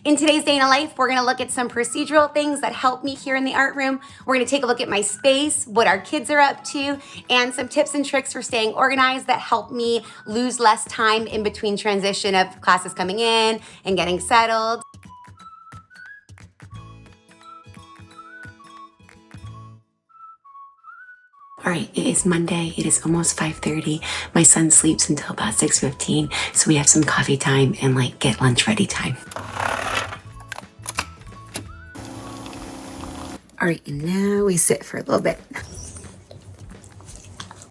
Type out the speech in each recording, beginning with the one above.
In today's day in life, we're gonna look at some procedural things that help me here in the art room. We're gonna take a look at my space, what our kids are up to, and some tips and tricks for staying organized that help me lose less time in between transition of classes coming in and getting settled. All right, it is Monday. It is almost 5:30. My son sleeps until about 6:15, so we have some coffee time and get lunch ready time. All right, and now we sit for a little bit.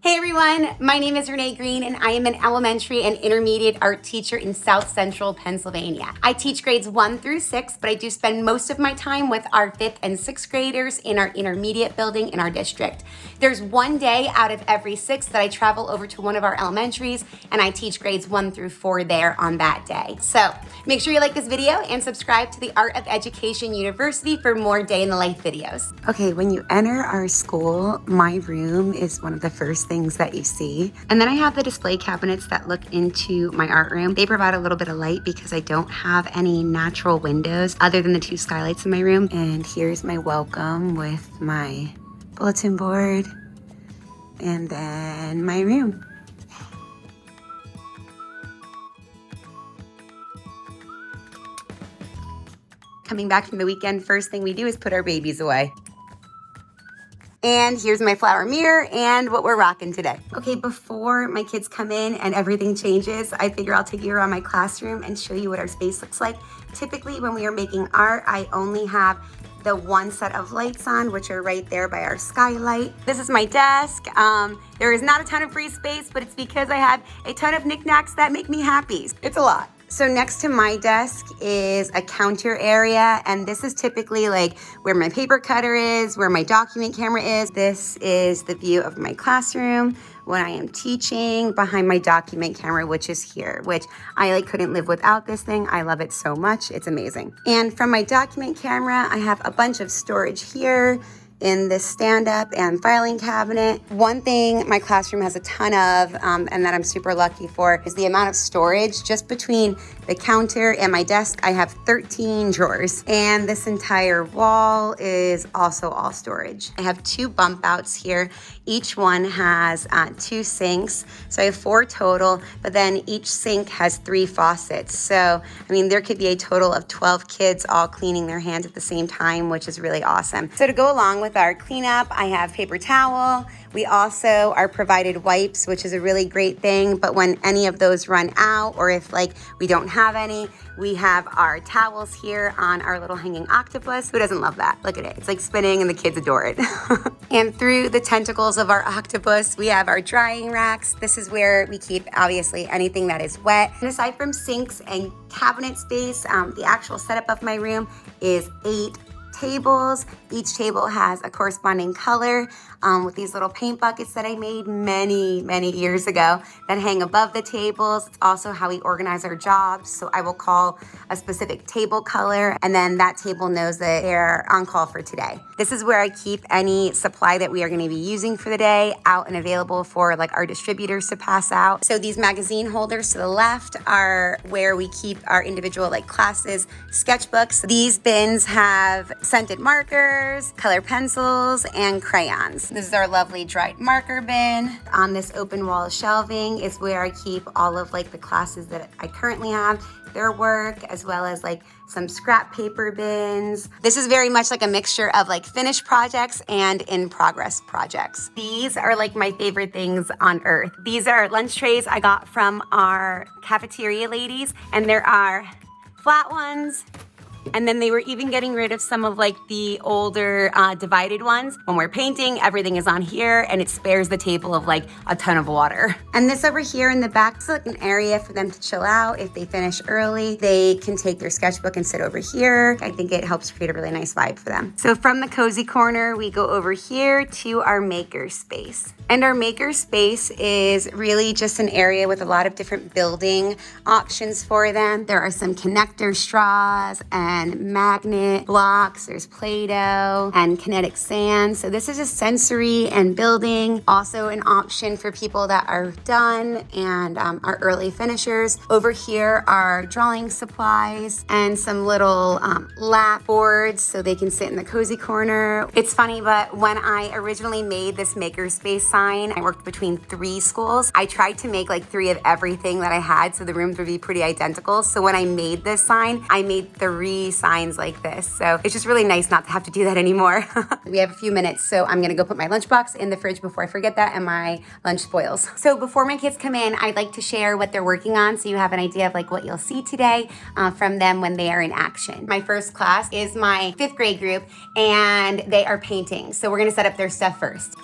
Hey everyone, my name is Renae Greene and I am an elementary and intermediate art teacher in South Central Pennsylvania. I teach grades 1 through 6, but I do spend most of my time with our 5th and 6th graders in our intermediate building in our district. There's one day out of every 6 that I travel over to one of our elementaries and I teach grades 1 through 4 there on that day. So make sure you like this video and subscribe to the Art of Education University for more day in the life videos. Okay, when you enter our school, my room is one of the first things that you see. And then I have the display cabinets that look into my art room. They provide a little bit of light because I don't have any natural windows other than the 2 skylights in my room. And here's my welcome with my bulletin board and then my room. Coming back from the weekend, first thing we do is put our babies away. And here's my flower mirror and what we're rocking today. Okay, before my kids come in and everything changes, I figure I'll take you around my classroom and show you what our space looks like. Typically, when we are making art, I only have the one set of lights on, which are right there by our skylight. This is my desk. There is not a ton of free space, but it's because I have a ton of knickknacks that make me happy. It's a lot. So next to my desk is a counter area, and this is typically where my paper cutter is, where my document camera is. This is the view of my classroom when I am teaching behind my document camera, which is here, which I couldn't live without this thing. I love it so much. It's amazing. And from my document camera, I have a bunch of storage here in this stand-up and filing cabinet. One thing my classroom has a ton of, and that I'm super lucky for, is the amount of storage. Just between the counter and my desk, I have 13 drawers. And this entire wall is also all storage. I have 2 bump outs here. Each one has 2 sinks. So I have 4 total, but then each sink has 3 faucets. So, there could be a total of 12 kids all cleaning their hands at the same time, which is really awesome. So to go along with our cleanup, I have paper towel. We also are provided wipes, which is a really great thing. But when any of those run out, or if we don't have any, we have our towels here on our little hanging octopus. Who doesn't love that? Look at it. It's spinning and the kids adore it. And through the tentacles of our octopus, we have our drying racks. This is where we keep, obviously, anything that is wet. And aside from sinks and cabinet space, the actual setup of my room is 8 tables. Each table has a corresponding color with these little paint buckets that I made many, many years ago that hang above the tables. It's also how we organize our jobs. So I will call a specific table color, and then that table knows that they're on call for today. This is where I keep any supply that we are going to be using for the day out and available for our distributors to pass out. So these magazine holders to the left are where we keep our individual classes, sketchbooks. These bins have scented markers, color pencils, and crayons. This is our lovely dried marker bin. On this open wall shelving is where I keep all of the classes that I currently have, their work, as well as some scrap paper bins. This is very much a mixture of finished projects and in progress projects. These are my favorite things on earth. These are lunch trays I got from our cafeteria ladies, and there are flat ones. And then they were even getting rid of some of the older divided ones. When we're painting, everything is on here and it spares the table of a ton of water. And this over here in the back is an area for them to chill out. If they finish early, they can take their sketchbook and sit over here. I think it helps create a really nice vibe for them. So from the cozy corner, we go over here to our maker space. And our maker space is really just an area with a lot of different building options for them. There are some connector straws and magnet blocks. There's Play-Doh and kinetic sand. So this is just sensory and building. Also an option for people that are done and are early finishers. Over here are drawing supplies and some little lap boards so they can sit in the cozy corner. It's funny, but when I originally made this makerspace sign, I worked between 3 schools. I tried to make like 3 of everything that I had so the rooms would be pretty identical. So when I made this sign, I made 3 signs like this. So it's just really nice not to have to do that anymore. We have a few minutes, so I'm gonna go put my lunchbox in the fridge before I forget that and my lunch spoils. So before my kids come in, I'd like to share what they're working on so you have an idea of like what you'll see today from them when they are in action. My first class is my 5th grade group and they are painting. So we're gonna set up their stuff first.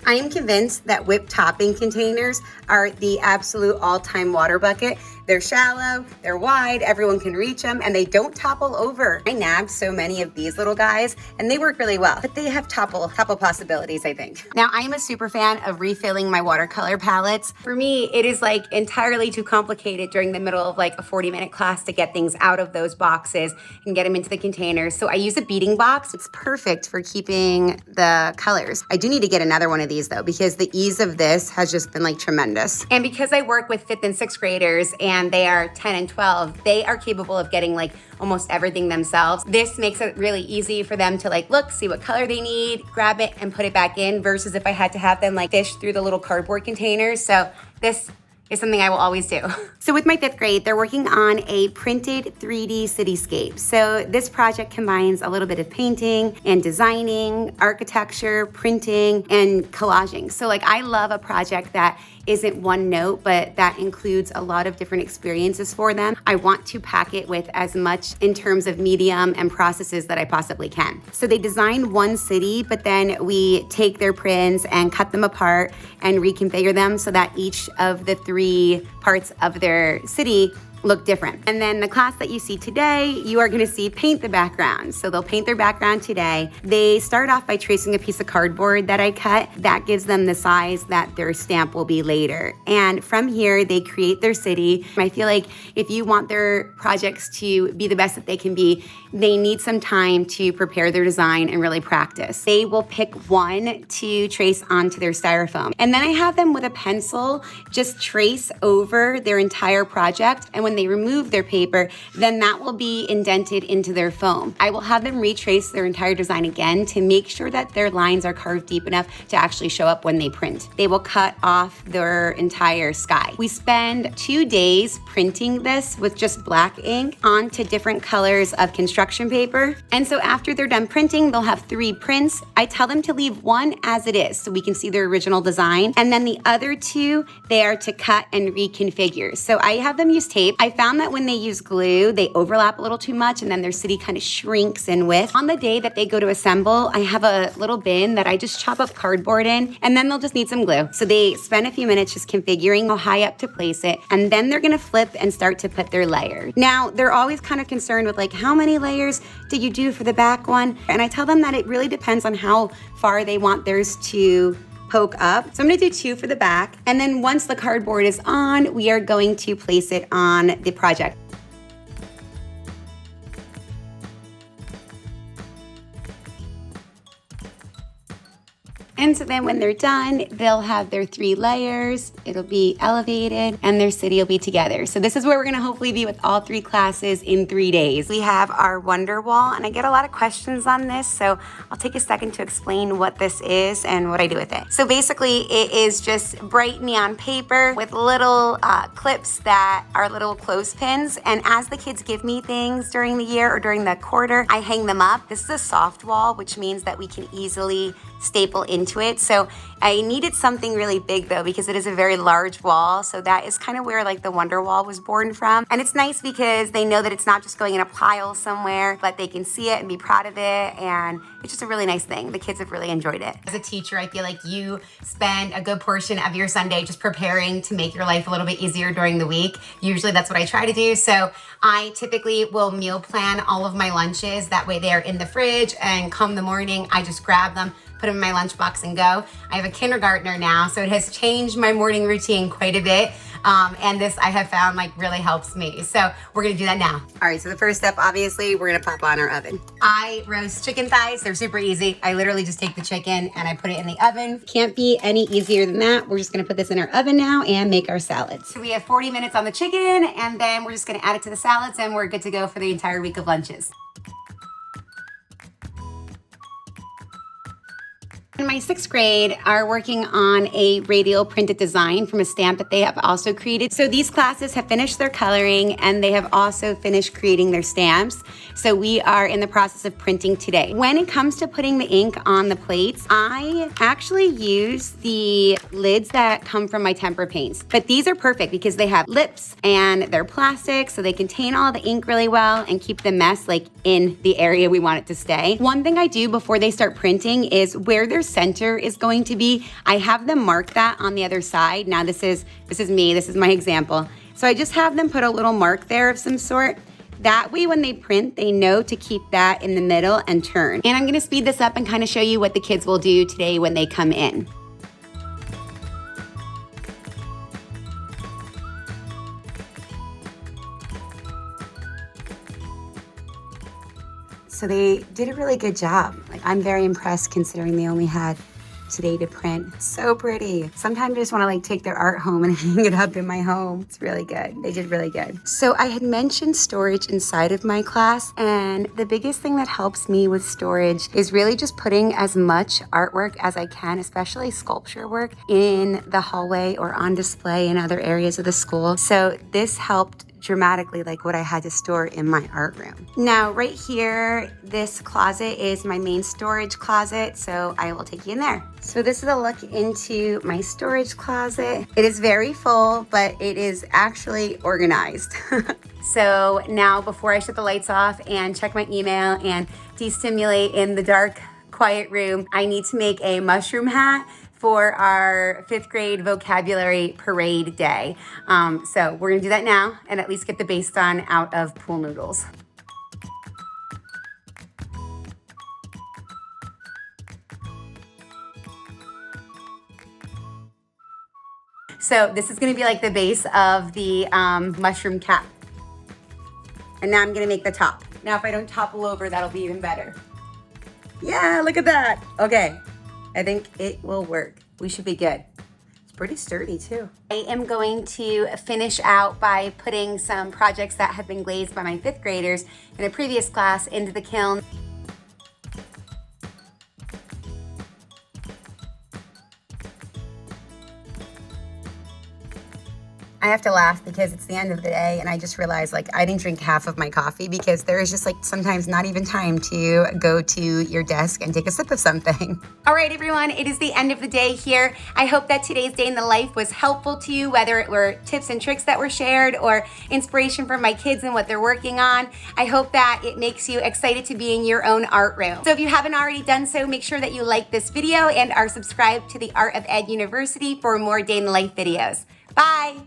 I am convinced that whipped topping containers are the absolute all-time water bucket. They're shallow, they're wide, everyone can reach them, and they don't topple over. I nabbed so many of these little guys, and they work really well, but they have topple possibilities, I think. Now, I am a super fan of refilling my watercolor palettes. For me, it is like entirely too complicated during the middle of like a 40-minute class to get things out of those boxes and get them into the containers. So I use a beading box. It's perfect for keeping the colors. I do need to get another one of these though, because the ease of this has just been like tremendous. And because I work with 5th and 6th graders and they are 10 and 12, they are capable of getting like almost everything themselves. This makes it really easy for them to like look, see what color they need, grab it and put it back in versus if I had to have them like fish through the little cardboard containers. So this is something I will always do. So with my 5th grade, they're working on a printed 3D cityscape. So this project combines a little bit of painting and designing, architecture, printing, and collaging. So like I love a project that isn't one note, but that includes a lot of different experiences for them. I want to pack it with as much in terms of medium and processes that I possibly can. So they designed one city, but then we take their prints and cut them apart and reconfigure them so that each of the 3 parts of their city look different. And then the class that you see today, you are gonna see paint the background. So they'll paint their background today. They start off by tracing a piece of cardboard that I cut. That gives them the size that their stamp will be later. And from here, they create their city. I feel like if you want their projects to be the best that they can be, they need some time to prepare their design and really practice. They will pick one to trace onto their styrofoam. And then I have them with a pencil just trace over their entire project. And when they remove their paper, then that will be indented into their foam. I will have them retrace their entire design again to make sure that their lines are carved deep enough to actually show up when they print. They will cut off their entire sky. We spend 2 days printing this with just black ink onto different colors of construction paper. And so after they're done printing, they'll have 3 prints. I tell them to leave one as it is so we can see their original design. And then the other 2, they are to cut and reconfigure. So I have them use tape. I found that when they use glue, they overlap a little too much and then their city kind of shrinks in width. On the day that they go to assemble, I have a little bin that I just chop up cardboard in and then they'll just need some glue. So they spend a few minutes just configuring how high up to place it and then they're gonna flip and start to put their layers. Now, they're always kind of concerned with like, how many layers did you do for the back one? And I tell them that it really depends on how far they want theirs to poke up. So I'm gonna do 2 for the back. And then once the cardboard is on, we are going to place it on the project. And so then when they're done, they'll have their 3 layers, it'll be elevated, and their city will be together. So this is where we're gonna hopefully be with all 3 classes in 3 days. We have our Wonder Wall, and I get a lot of questions on this, so I'll take a second to explain what this is and what I do with it. So basically, it is just bright neon paper with little clips that are little clothespins, and as the kids give me things during the year or during the quarter, I hang them up. This is a soft wall, which means that we can easily staple into it. So I needed something really big though, because it is a very large wall. So that is kind of where like the Wonder Wall was born from. And it's nice because they know that it's not just going in a pile somewhere, but they can see it and be proud of it. And it's just a really nice thing. The kids have really enjoyed it. As a teacher, I feel like you spend a good portion of your Sunday just preparing to make your life a little bit easier during the week. Usually that's what I try to do. So I typically will meal plan all of my lunches. That way they're in the fridge, and come the morning, I just grab them, put them in my lunchbox and go. I have a kindergartner now, so it has changed my morning routine quite a bit. And this I have found like really helps me. So we're gonna do that now. All right, so the first step, obviously, we're gonna pop on our oven. I roast chicken thighs. They're super easy. I literally just take the chicken and I put it in the oven. Can't be any easier than that. We're just gonna put this in our oven now and make our salads. So we have 40 minutes on the chicken, and then we're just gonna add it to the salads, and we're good to go for the entire week of lunches. In my 6th grade are working on a radial printed design from a stamp that they have also created. So these classes have finished their coloring, and they have also finished creating their stamps. So we are in the process of printing today. When it comes to putting the ink on the plates, I actually use the lids that come from my tempera paints. But these are perfect because they have lips and they're plastic, so they contain all the ink really well and keep the mess like in the area we want it to stay. One thing I do before they start printing is where their center is going to be, I have them mark that on the other side. Now this is me, this is my example. So I just have them put a little mark there of some sort. That way when they print, they know to keep that in the middle and turn. And I'm gonna speed this up and kind of show you what the kids will do today when they come in. So they did a really good job. Like, I'm very impressed considering they only had today to print. So pretty. Sometimes I just want to like take their art home and hang it up in my home. It's really good. They did really good. So I had mentioned storage inside of my class, and the biggest thing that helps me with storage is really just putting as much artwork as I can, especially sculpture work, in the hallway or on display in other areas of the school. So this helped dramatically like what I had to store in my art room. Now right here, this closet is my main storage closet, so I will take you in there. So this is a look into my storage closet. It is very full, but it is actually organized. So now before I shut the lights off and check my email and destimulate in the dark, quiet room, I need to make a mushroom hat for our 5th grade vocabulary parade day. So we're gonna do that now and at least get the base done out of pool noodles. So this is gonna be like the base of the mushroom cap. And now I'm gonna make the top. Now if I don't topple over, that'll be even better. Yeah, look at that. Okay. I think it will work. We should be good. It's pretty sturdy too. I am going to finish out by putting some projects that have been glazed by my 5th graders in a previous class into the kiln. I have to laugh because it's the end of the day and I just realized like I didn't drink half of my coffee because there is just like sometimes not even time to go to your desk and take a sip of something. All right, everyone, it is the end of the day here. I hope that today's day in the life was helpful to you, whether it were tips and tricks that were shared or inspiration from my kids and what they're working on. I hope that it makes you excited to be in your own art room. So if you haven't already done so, make sure that you like this video and are subscribed to the Art of Ed University for more day in the life videos. Bye.